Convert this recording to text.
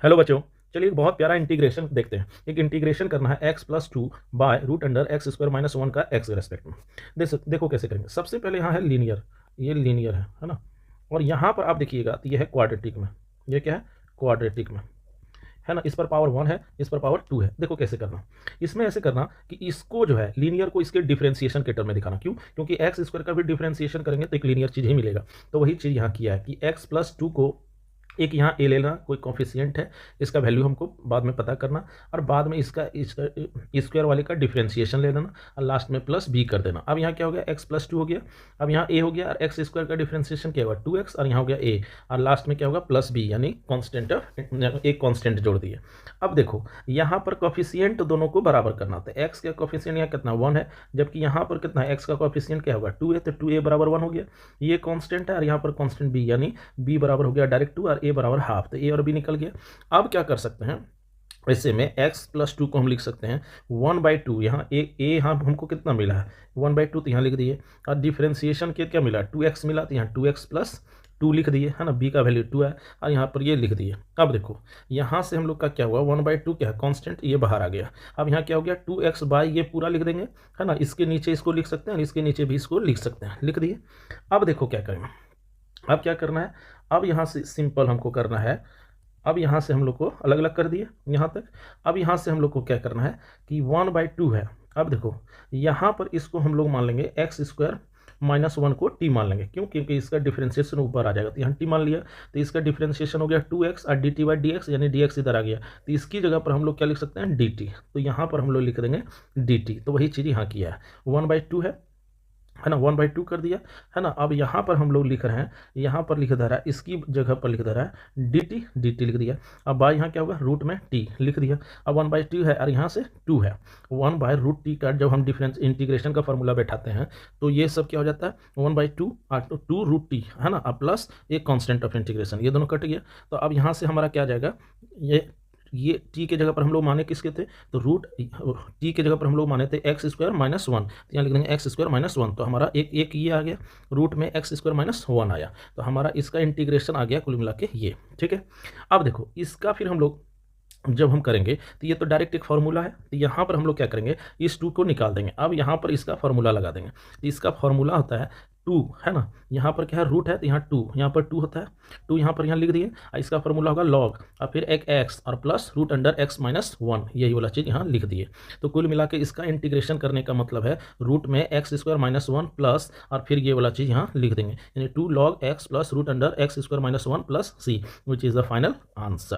Hello बच्चों, चलिए एक बहुत प्यारा इंटीग्रेशन देखते हैं। एक इंटीग्रेशन करना है x plus two by root under x square minus one का x के रेस्पेक्ट में। देखो कैसे करेंगे। सबसे पहले यहाँ है लीनियर, ये लीनियर है ना। और यहाँ पर आप देखिएगा तो ये है क्वाड्रेटिक में। ये क्या है? क्वाड्रेटिक में है ना। इस पर पावर 1 है, इस पर पावर 2 है। देखो कैसे करना। इसमें ऐसे करना कि इसको जो है लीनियर को इसके डिफरेंशिएशन के टर्म में दिखाना। क्यों? क्योंकि एक्स स्क्वायर का भी डिफरेंशिएशन करेंगे तो एक लीनियर चीज़ ही मिलेगा। तो वही चीज़ यहाँ किया है कि एक्स प्लस टू को एक यहाँ ए लेना, कोई कॉफिशियंट है, इसका वैल्यू हमको बाद में पता करना, और बाद में इसका स्क्वायर वाले का डिफरेंशिएशन ले लेना और लास्ट में प्लस बी कर देना। अब यहाँ क्या हो गया? एक्स प्लस टू हो गया। अब यहाँ ए हो गया और एक्स स्क्वायर का डिफरेंशिएशन क्या होगा? 2x, और यहाँ हो गया ए, और लास्ट में क्या होगा? प्लस बी, यानी कॉन्स्टेंट, एक कॉन्स्टेंट जोड़ दिए। अब देखो यहाँ पर कॉफिशियंट दोनों को बराबर करना होता है। एक्स का कॉफिशियंट यहाँ कितना? 1 है, जबकि यहाँ पर कितना है? एक्स का कॉफिशियंट क्या होगा? 2 है, तो 2a बराबर 1 हो गया। ये कॉन्स्टेंट है और यहाँ पर कॉन्स्टेंट बी, यानी बी बराबर हो गया डायरेक्ट 2 और ए बराबर हाफ, तो ए और बी निकल गया। अब क्या कर सकते हैं? ऐसे में x प्लस टू को हम लिख सकते हैं 1/2। यहाँ ए यहाँ हमको कितना मिला है? 1/2, तो यहाँ लिख दिए। और डिफ्रेंसिएशन के क्या मिला? 2x मिला, तो यहाँ 2x प्लस 2 लिख दिए, है ना। b का वैल्यू 2 है और यहाँ पर ये लिख दिए। अब देखो यहाँ से हम लोग का क्या हुआ? 1/2 क्या है? कॉन्स्टेंट, ये बाहर आ गया। अब यहाँ क्या हो गया? 2x बाई ये पूरा लिख देंगे, है ना। इसके नीचे इसको लिख सकते हैं और इसके नीचे भी इसको लिख सकते हैं, लिख दिए। अब देखो क्या करेंगे। अब क्या करना है? अब यहाँ से सिंपल हमको करना है। अब यहाँ से हम लोग को अलग अलग कर दिए यहाँ तक। अब यहाँ से हम लोग को क्या करना है कि 1/2 है। अब देखो यहाँ पर इसको हम लोग मान लेंगे एक्स स्क्वायर माइनस 1 को टी मान लेंगे। क्यों? क्योंकि इसका डिफरेंशिएशन ऊपर आ जाएगा, तो यहाँ टी मान लिया, तो इसका डिफरेंशिएशन हो गया 2x और dt बाई डी, यानी dx इधर आ गया, तो इसकी जगह पर हम लोग क्या लिख सकते हैं? dt। तो यहाँ पर हम लोग लिख देंगे dt। तो वही चीज़ यहाँ किया है, 1/2 है ना, 1/2 कर दिया, है ना। अब यहाँ पर हम लोग लिख रहे हैं, यहाँ पर लिख दे रहा है, इसकी जगह पर लिख दे रहा है dt लिख दिया। अब बाई यहाँ क्या होगा? रूट में t लिख दिया। अब 1/2 है और यहाँ से 2 है, 1/√t का जब हम डिफरेंस इंटीग्रेशन का फॉर्मूला बैठाते हैं तो ये सब क्या हो जाता है? 1/2 और 2√t, है ना, अब प्लस एक कॉन्स्टेंट ऑफ इंटीग्रेशन, ये दोनों कट गया। तो अब यहाँ से हमारा क्या आ जाएगा? ये टी के जगह पर हम लोग माने किसके थे? तो रूट टी के जगह पर हम लोग माने थे एक्स स्क्वायर माइनस 1, तो यहाँ लिख देंगे एक्स स्क्वायर माइनस 1। तो हमारा एक ये आ गया, रूट में एक्स स्क्वायर माइनस 1 आया, तो हमारा इसका इंटीग्रेशन आ गया कुल मिला के ये, ठीक है। अब देखो इसका फिर हम लोग जब हम करेंगे तो ये तो डायरेक्ट एक फार्मूला है, तो यहाँ पर हम लोग क्या करेंगे? इस 2 को निकाल देंगे। अब यहाँ पर इसका फार्मूला लगा देंगे, तो इसका फार्मूला होता है 2, है ना। यहाँ पर क्या है? रूट है, तो यहाँ 2, यहाँ पर 2 होता है, 2 यहाँ पर यहाँ लिख दिए। इसका फार्मूला होगा लॉग और फिर एक x और plus root under x minus 1, यही वाला चीज़ यहाँ लिख दिए। तो कुल मिला के इसका इंटीग्रेशन करने का मतलब है रूट में एक्स स्क्वायर माइनस 1 प्लस और फिर ये वाला चीज़ यहाँ लिख देंगे, यानी 2 log x plus root under x square minus 1 plus c, which is the final answer.